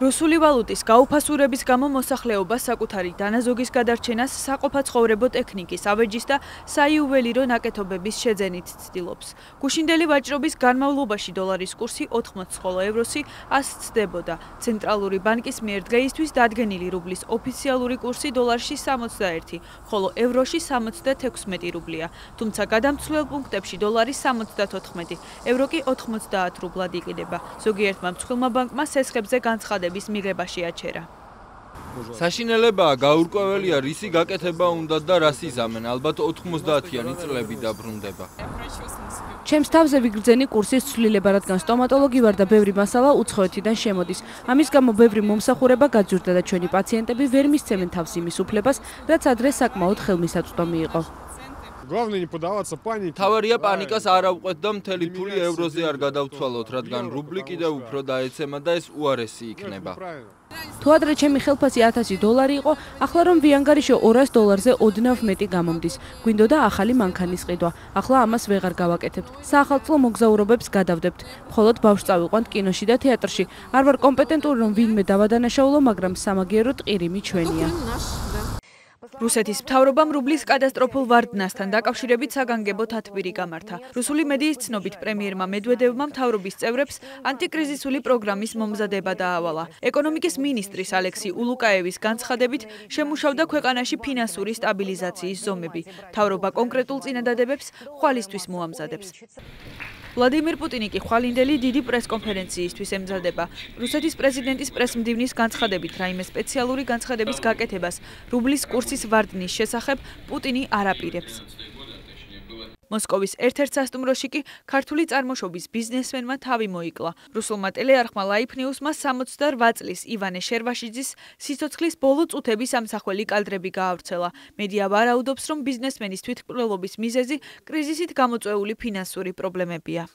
რუსული ვალუტის გაუფასურების გამო მოსახლეობა საკუთარი დანაზოგის გადარჩენას საყოფაცხოვრებო ტექნიკის, ავეჯის და საიუველირო ნაკეთობების შეძენით ცდილობს. გუშინდელი ვაჭრობის განმავლობაში დოლარის კურსი 80, ხოლო ევროსი 100 ცდებოდა. ცენტრალური ბანკის მიერ დღეისთვის დადგენილი რუბლის ოფიციალური კურსი დოლარში 61, ხოლო ევროში 76 რუბლია. თუმცა გადამცვლელ პუნქტებში დოლარი 74, ევრო კი 90 რუბლად იყიდება. ზოგიერთმა მსხვილმა ბანკმა სესხებზე განცხადების მიღება შეაჩერა. საშინელებაა, გაურკვეველია, რისი გაკეთება უნდა და რას იზამენ, ალბათ 90-იანი წლები დაბრუნდება. ჩემს თავზე ვიგრძენი კურსის ცვლილება, რადგან სტომატოლოგი ვარ და ბევრი მასალა უცხოეთიდან შემოდის. ამის გამო ბევრი მომსახურება გაძვირდა და ჩვენი პაციენტები ვერ მისცემენ თავს იმის უფლებას, რაც ადრე საკმაოდ ხელმისაწვდომი იყო. თავარია პანიკას არ ავყვეთ და მთელი ფული ევროზე არ გადავცვალოთ, რადგან რუბლი კიდევ უფრო დაეცემა და ეს უარესი იქნება. თუ ადრე ჩემი ხელფასი 1000 დოლარი იყო, ახლა რომ ვიანგარიშო 200 დოლარზე ოდნავ მეტი გამომდის. გვინდოდა ახალი მანქანის ყიდვა. ახლა ამას ვეღარ გავაკეთებთ. საახალწლო მოგზაურობებს გადავდებთ. მხოლოდ ბავშვს წავიყვანთ კინოში და თეატრში. არ ვარ კომპეტენტური რომ ვინმე დავადანაშაულო, მაგრამ სამაგიეროდ ყირიმი ჩვენია. რუსეთის მთავრობამ რუბლის კატასტროფულ ვარდნასთან დაკავშირებით საგანგებო თათბირი გამართა. რუსული მედიის ცნობით პრემიერმა მედვედევმა მთავრობის წევრებს ანტიკრიზისული პროგრამის მომზადება დაავალა. ეკონომიკის მინისტრის ალექსი ულუკაევის განცხადებით შემუშავდა ქვეყანაში ფინანსური სტაბილიზაციის ზომები. მთავრობა კონკრეტულ წინადადებებს ხვალისთვის მოამზადებს. ვლადიმირ პუტინი კი ხვალინდელი დიდი პრესკონფერენციისთვის ემზადება. რუსეთის პრეზიდენტის პრესმდივნის განცხადებით რაიმე სპეციალური განცხადების გაკეთებას რუბლის კურსის ვარდნის შესახებ პუტინი არ აპირებს. მოსკოვის ერთ-ერთ სასტუმროში კი ქართული წარმოშობის ბიზნესმენმა თავი მოიკლა. რუსულმა ტელეარხმა Life News-მა 68 წლის ივანე შერვაშიძის სიცოცხლის ბოლო წუთების ამსახველი კადრები გაავრცელა. მედია ვარაუდობს, რომ ბიზნესმენის თვითმკვლელობის მიზეზი კრიზისით გამოწვეული ფინანსური პრობლემებია.